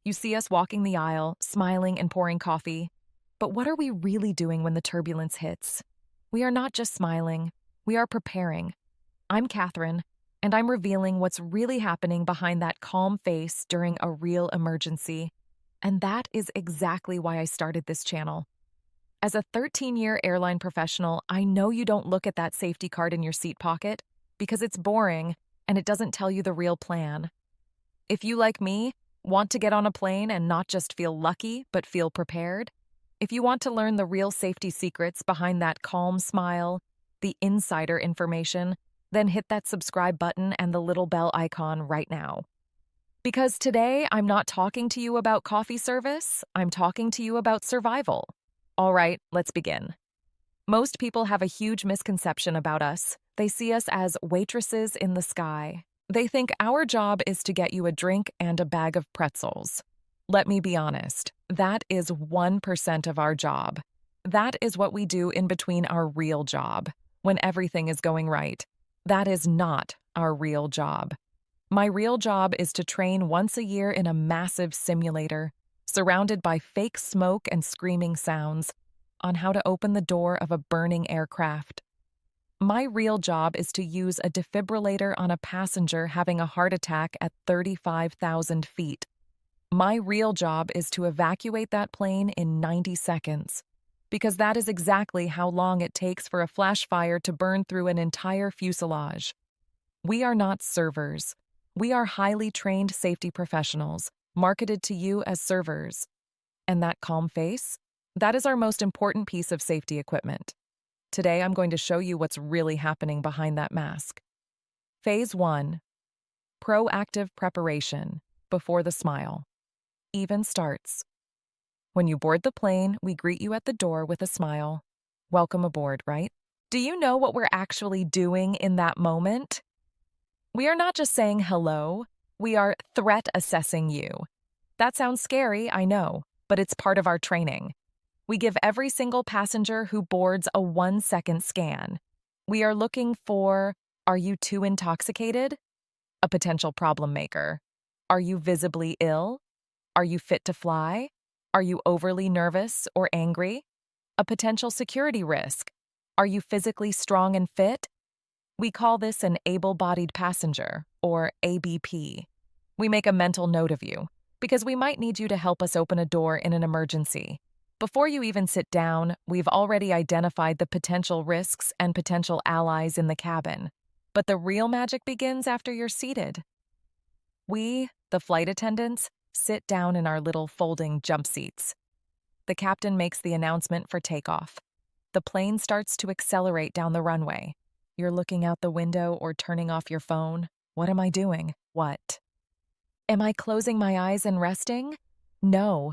You see us walking the aisle, smiling and pouring coffee. But what are we really doing when the turbulence hits? We are not just smiling, we are preparing. I'm Catherine, and I'm revealing what's really happening behind that calm face during a real emergency. And that is exactly why I started this channel. As a 13-year airline professional, I know you don't look at that safety card in your seat pocket because it's boring and it doesn't tell you the real plan. If you, like me, want to get on a plane and not just feel lucky but feel prepared, if you want to learn the real safety secrets behind that calm smile, the insider information, then hit that subscribe button and the little bell icon right now. Because today, I'm not talking to you about coffee service, I'm talking to you about survival. All right, let's begin. Most people have a huge misconception about us. They see us as waitresses in the sky. They think our job is to get you a drink and a bag of pretzels. Let me be honest, that is 1% of our job. That is what we do in between our real job, when everything is going right. That is not our real job. My real job is to train once a year in a massive simulator, surrounded by fake smoke and screaming sounds, on how to open the door of a burning aircraft. My real job is to use a defibrillator on a passenger having a heart attack at 35,000 feet. My real job is to evacuate that plane in 90 seconds, because that is exactly how long it takes for a flash fire to burn through an entire fuselage. We are not servers. We are highly trained safety professionals, marketed to you as servers. And that calm face? That is our most important piece of safety equipment. Today, I'm going to show you what's really happening behind that mask. Phase 1. Proactive preparation before the smile. Even starts. When you board the plane, we greet you at the door with a smile. Welcome aboard, right? Do you know what we're actually doing in that moment? We are not just saying hello, we are threat assessing you. That sounds scary, I know, but it's part of our training. We give every single passenger who boards a 1-second scan. We are looking for, are you too intoxicated? A potential problem maker. Are you visibly ill? Are you fit to fly? Are you overly nervous or angry? A potential security risk. Are you physically strong and fit? We call this an able-bodied passenger, or ABP. We make a mental note of you, because we might need you to help us open a door in an emergency. Before you even sit down, we've already identified the potential risks and potential allies in the cabin. But the real magic begins after you're seated. We, the flight attendants, sit down in our little folding jump seats. The captain makes the announcement for takeoff. The plane starts to accelerate down the runway. You're looking out the window or turning off your phone. What am I doing? What? Am I closing my eyes and resting? No.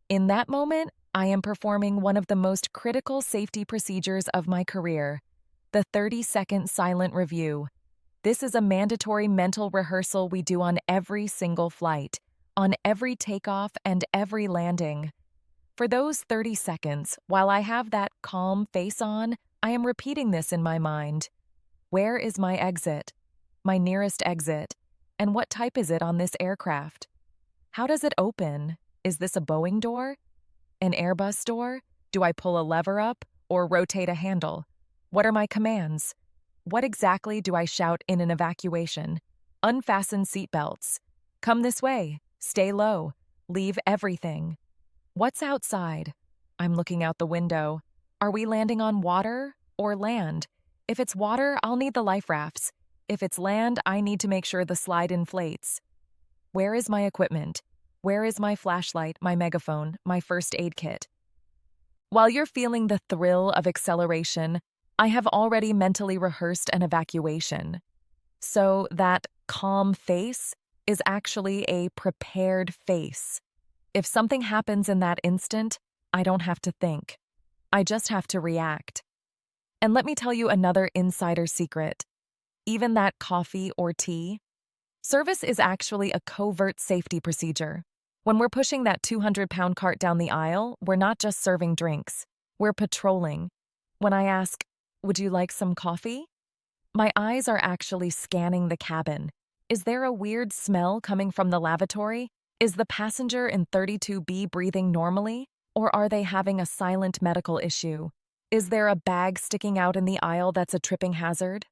In that moment, I am performing one of the most critical safety procedures of my career, the 30-second silent review. This is a mandatory mental rehearsal we do on every single flight, on every takeoff and every landing. For those 30 seconds, while I have that calm face on, I am repeating this in my mind. Where is my exit? My nearest exit? And what type is it on this aircraft? How does it open? Is this a Boeing door? An Airbus door? Do I pull a lever up or rotate a handle? What are my commands? What exactly do I shout in an evacuation? Unfasten seatbelts. Come this way. Stay low. Leave everything. What's outside? I'm looking out the window. Are we landing on water or land? If it's water, I'll need the life rafts. If it's land, I need to make sure the slide inflates. Where is my equipment? Where is my flashlight, my megaphone, my first aid kit? While you're feeling the thrill of acceleration, I have already mentally rehearsed an evacuation. So that calm face is actually a prepared face. If something happens in that instant, I don't have to think. I just have to react. And let me tell you another insider secret. Even that coffee or tea, service is actually a covert safety procedure. When we're pushing that 200-pound cart down the aisle, we're not just serving drinks. We're patrolling. When I ask, "Would you like some coffee?" my eyes are actually scanning the cabin. Is there a weird smell coming from the lavatory? Is the passenger in 32B breathing normally, or are they having a silent medical issue? Is there a bag sticking out in the aisle that's a tripping hazard?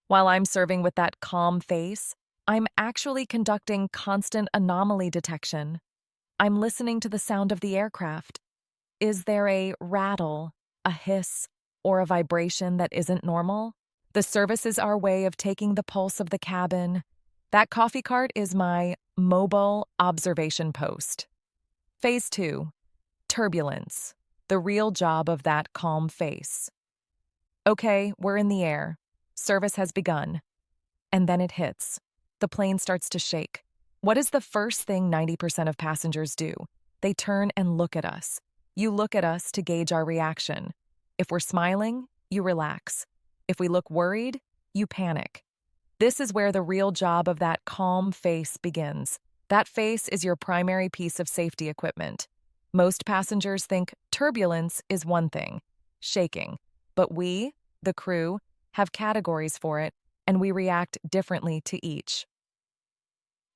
While I'm serving with that calm face, I'm actually conducting constant anomaly detection. I'm listening to the sound of the aircraft. Is there a rattle, a hiss, or a vibration that isn't normal? The service is our way of taking the pulse of the cabin. That coffee cart is my mobile observation post. Phase 2, turbulence, the real job of that calm face. Okay, we're in the air. Service has begun. And then it hits. The plane starts to shake. What is the first thing 90% of passengers do? They turn and look at us. You look at us to gauge our reaction. If we're smiling, you relax. If we look worried, you panic. This is where the real job of that calm face begins. That face is your primary piece of safety equipment. Most passengers think turbulence is one thing, shaking. But we, the crew, have categories for it, and we react differently to each.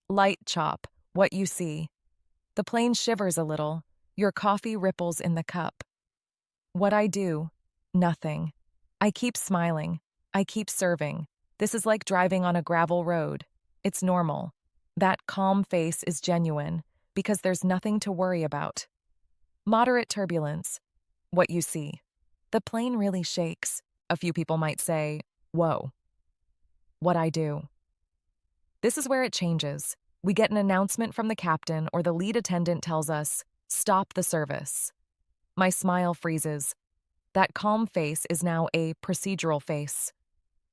Light chop, what you see. The plane shivers a little. Your coffee ripples in the cup. What I do? Nothing. I keep smiling. I keep serving. This is like driving on a gravel road. It's normal. That calm face is genuine because there's nothing to worry about. Moderate turbulence. What you see. The plane really shakes. A few people might say, whoa. What I do. This is where it changes. We get an announcement from the captain or the lead attendant tells us, stop the service. My smile freezes. That calm face is now a procedural face.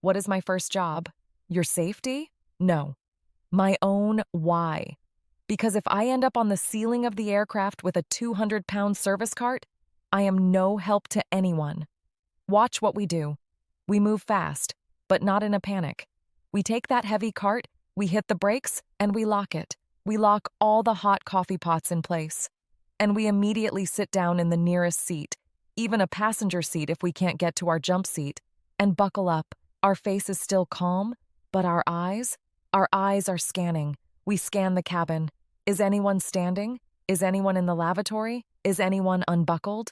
What is my first job? Your safety? No. My own why. Because if I end up on the ceiling of the aircraft with a 200-pound service cart, I am no help to anyone. Watch what we do. We move fast, but not in a panic. We take that heavy cart, we hit the brakes, and we lock it. We lock all the hot coffee pots in place. And we immediately sit down in the nearest seat, even a passenger seat if we can't get to our jump seat, and buckle up. Our face is still calm, but our eyes are scanning. We scan the cabin. Is anyone standing? Is anyone in the lavatory? Is anyone unbuckled?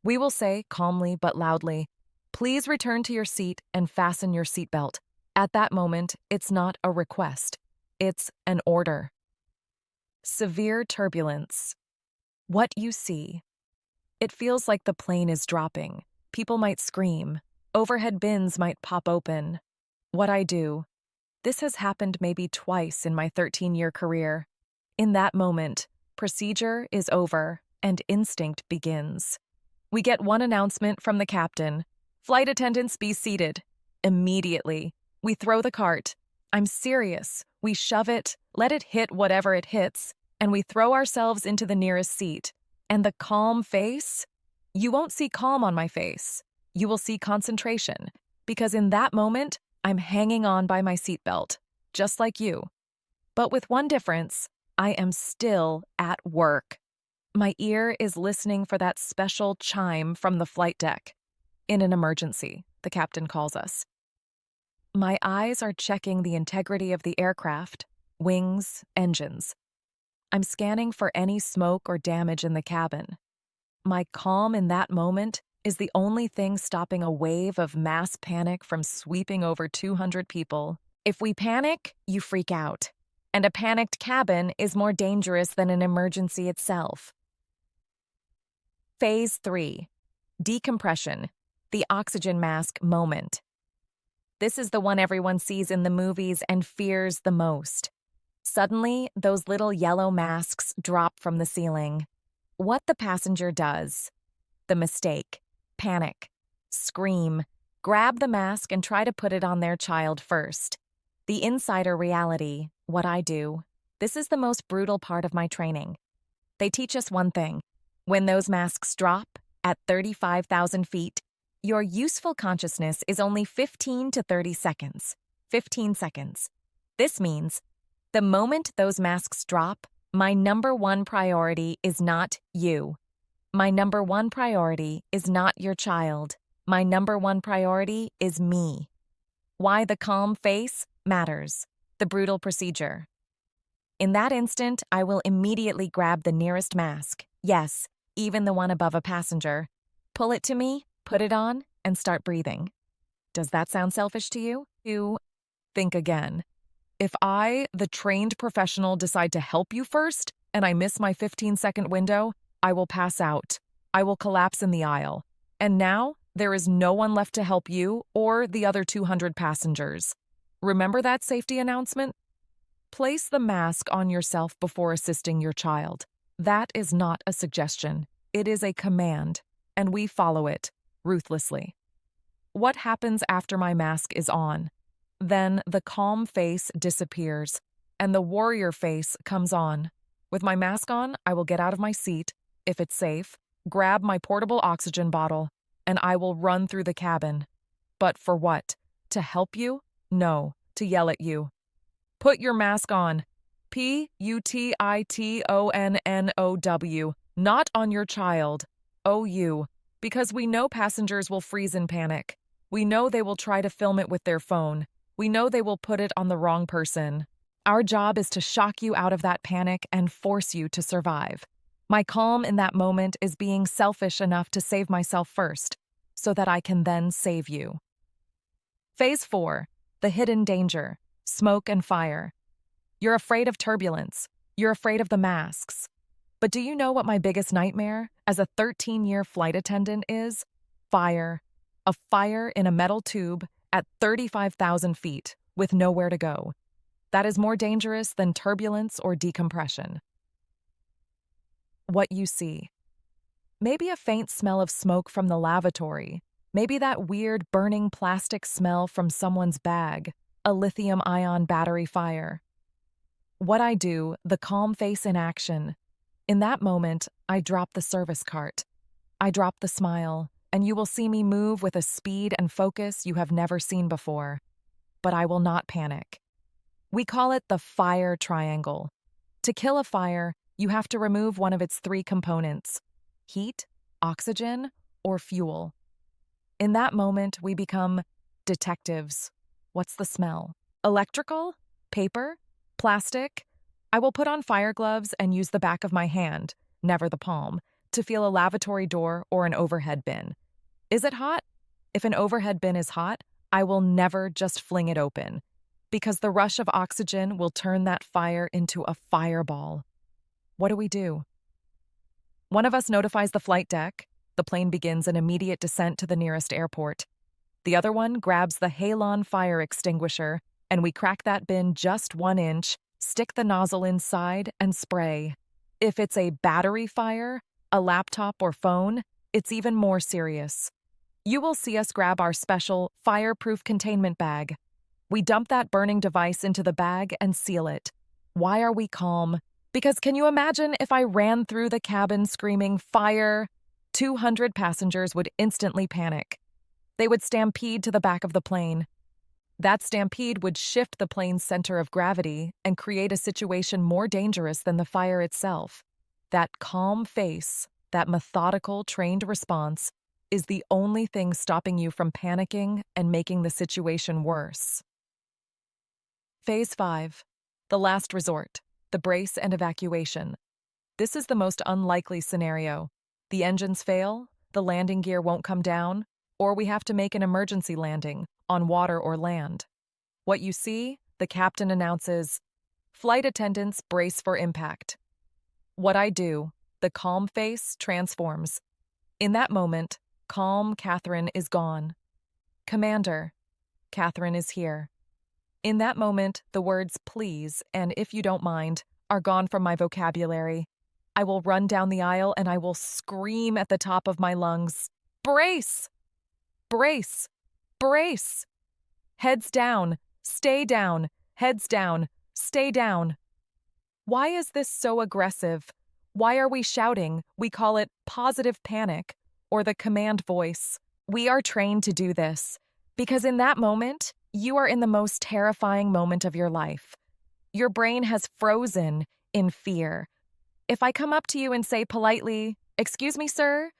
We will say, calmly but loudly, please return to your seat and fasten your seatbelt. At that moment, it's not a request. It's an order. Severe turbulence. What you see. It feels like the plane is dropping. People might scream. Overhead bins might pop open. What I do. This has happened maybe twice in my 13-year career. In that moment, procedure is over and instinct begins. We get one announcement from the captain. Flight attendants, be seated. Immediately, we throw the cart. I'm serious. We shove it, let it hit whatever it hits, and we throw ourselves into the nearest seat. And the calm face? You won't see calm on my face. You will see concentration, because in that moment, I'm hanging on by my seatbelt, just like you. But with one difference, I am still at work. My ear is listening for that special chime from the flight deck. In an emergency, the captain calls us. My eyes are checking the integrity of the aircraft, wings, engines. I'm scanning for any smoke or damage in the cabin. My calm in that moment is the only thing stopping a wave of mass panic from sweeping over 200 people. If we panic, you freak out. And a panicked cabin is more dangerous than an emergency itself. Phase 3. Decompression. The oxygen mask moment. This is the one everyone sees in the movies and fears the most. Suddenly, those little yellow masks drop from the ceiling. What the passenger does. The mistake. Panic. Scream. Grab the mask and try to put it on their child first. The insider reality. What I do. This is the most brutal part of my training. They teach us one thing. When those masks drop, at 35,000 feet, your useful consciousness is only 15 to 30 seconds. 15 seconds. This means, the moment those masks drop, my number one priority is not you. My number one priority is not your child. My number one priority is me. Why the calm face matters. The brutal procedure. In that instant, I will immediately grab the nearest mask. Yes, even the one above a passenger. Pull it to me, put it on, and start breathing. Does that sound selfish to you? Think again. If I, the trained professional, decide to help you first and I miss my 15-second window, I will pass out. I will collapse in the aisle. And now, there is no one left to help you or the other 200 passengers. Remember that safety announcement? Place the mask on yourself before assisting your child. That is not a suggestion. It is a command, and we follow it ruthlessly. What happens after my mask is on? Then the calm face disappears, and the warrior face comes on. With my mask on, I will get out of my seat, if it's safe, grab my portable oxygen bottle, and I will run through the cabin. But for what? To help you? No, to yell at you. Put your mask on. PUTITONNOW. Not on your child. OU. Because we know passengers will freeze in panic. We know they will try to film it with their phone. We know they will put it on the wrong person. Our job is to shock you out of that panic and force you to survive. My calm in that moment is being selfish enough to save myself first, so that I can then save you. Phase 4. The hidden danger. Smoke and fire. You're afraid of turbulence. You're afraid of the masks. But do you know what my biggest nightmare as a 13-year flight attendant is? Fire. A fire in a metal tube at 35,000 feet with nowhere to go. That is more dangerous than turbulence or decompression. What you see. Maybe a faint smell of smoke from the lavatory. Maybe that weird burning plastic smell from someone's bag. A lithium-ion battery fire. What I do, the calm face in action. In that moment, I drop the service cart. I drop the smile, and you will see me move with a speed and focus you have never seen before. But I will not panic. We call it the fire triangle. To kill a fire, you have to remove one of its 3 components: heat, oxygen, or fuel. In that moment, we become detectives. What's the smell? Electrical? Paper? Plastic? I will put on fire gloves and use the back of my hand, never the palm, to feel a lavatory door or an overhead bin. Is it hot? If an overhead bin is hot, I will never just fling it open, because the rush of oxygen will turn that fire into a fireball. What do? One of us notifies the flight deck. The plane begins an immediate descent to the nearest airport. The other one grabs the halon fire extinguisher, and we crack that bin just 1 inch, stick the nozzle inside, and spray. If it's a battery fire, a laptop or phone, it's even more serious. You will see us grab our special fireproof containment bag. We dump that burning device into the bag and seal it. Why are we calm? Because can you imagine if I ran through the cabin screaming, "Fire"? 200 passengers would instantly panic. They would stampede to the back of the plane. That stampede would shift the plane's center of gravity and create a situation more dangerous than the fire itself. That calm face, that methodical, trained response, is the only thing stopping you from panicking and making the situation worse. Phase 5. The last resort. The brace and evacuation. This is the most unlikely scenario. The engines fail, the landing gear won't come down, or we have to make an emergency landing, on water or land. What you see, the captain announces, "Flight attendants brace for impact." What I do, the calm face transforms. In that moment, calm Catherine is gone. "Commander, Catherine is here." In that moment, the words "please" and "if you don't mind" are gone from my vocabulary. I will run down the aisle and I will scream at the top of my lungs, "Brace! Brace! Brace! Heads down, stay down, heads down, stay down." Why is this so aggressive? Why are we shouting? We call it positive panic, or the command voice. We are trained to do this, because in that moment, you are in the most terrifying moment of your life. Your brain has frozen in fear. If I come up to you and say politely, "Excuse me, sir,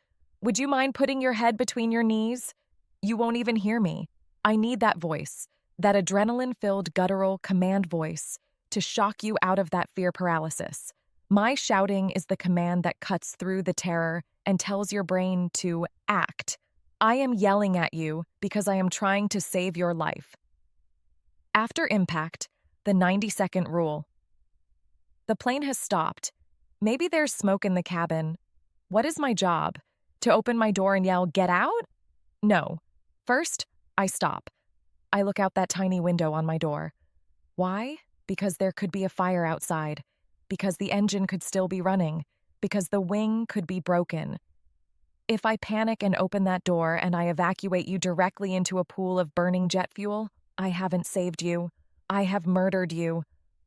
would you mind putting your head between your knees?" You won't even hear me. I need that voice, that adrenaline-filled guttural command voice, to shock you out of that fear paralysis. My shouting is the command that cuts through the terror and tells your brain to act. I am yelling at you because I am trying to save your life. After impact, the 90-second rule. The plane has stopped. Maybe there's smoke in the cabin. What is my job? To open my door and yell, "Get out"? No. First, I stop. I look out that tiny window on my door. Why? Because there could be a fire outside. Because the engine could still be running. Because the wing could be broken. If I panic and open that door and I evacuate you directly into a pool of burning jet fuel, I haven't saved you. I have murdered you.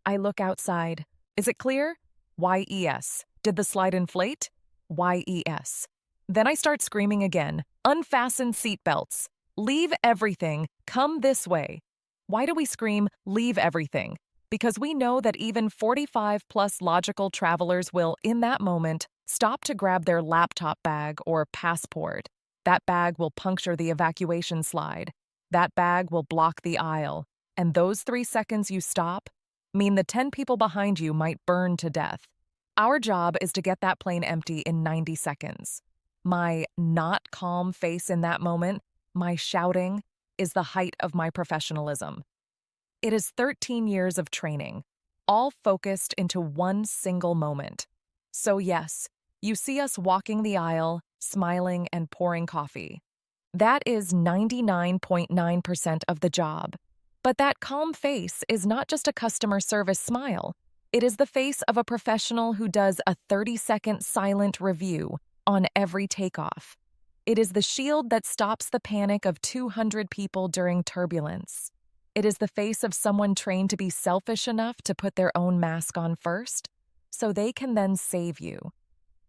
I look outside. Is it clear? YES. Did the slide inflate? YES. Then I start screaming again. Unfasten seatbelts. Leave everything. Come this way. Why do we scream, leave everything? Because we know that even 45-plus logical travelers will, in that moment, stop to grab their laptop bag or passport. That bag will puncture the evacuation slide. That bag will block the aisle. And those 3 seconds you stop mean the 10 people behind you might burn to death. Our job is to get that plane empty in 90 seconds. My not calm face in that moment, my shouting, is the height of my professionalism. It is 13 years of training, all focused into one single moment. So yes, you see us walking the aisle, smiling and pouring coffee. That is 99.9% of the job. But that calm face is not just a customer service smile. It is the face of a professional who does a 30-second silent review on every takeoff. It is the shield that stops the panic of 200 people during turbulence. It is the face of someone trained to be selfish enough to put their own mask on first, so they can then save you.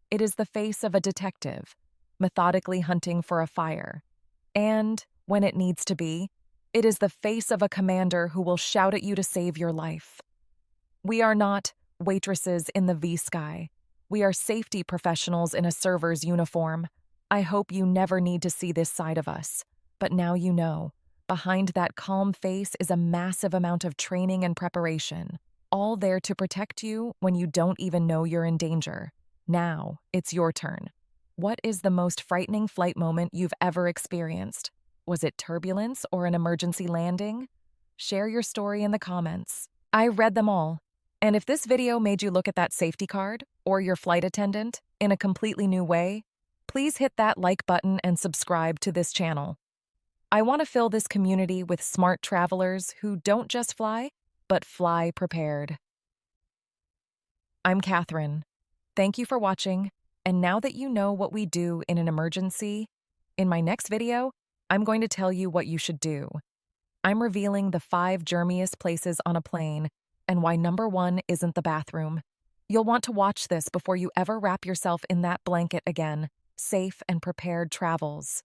It is the face of a detective, methodically hunting for a fire. And, when it needs to be, it is the face of a commander who will shout at you to save your life. We are not waitresses in the V-sky. We are safety professionals in a server's uniform. I hope you never need to see this side of us, but now you know. Behind that calm face is a massive amount of training and preparation, all there to protect you when you don't even know you're in danger. Now, it's your turn. What is the most frightening flight moment you've ever experienced? Was it turbulence or an emergency landing? Share your story in the comments. I read them all. And if this video made you look at that safety card or your flight attendant in a completely new way, please hit that like button and subscribe to this channel. I want to fill this community with smart travelers who don't just fly, but fly prepared. I'm Catherine. Thank you for watching, and now that you know what we do in an emergency, in my next video, I'm going to tell you what you should do. I'm revealing the 5 germiest places on a plane and why number 1 isn't the bathroom. You'll want to watch this before you ever wrap yourself in that blanket again. Safe and prepared travels.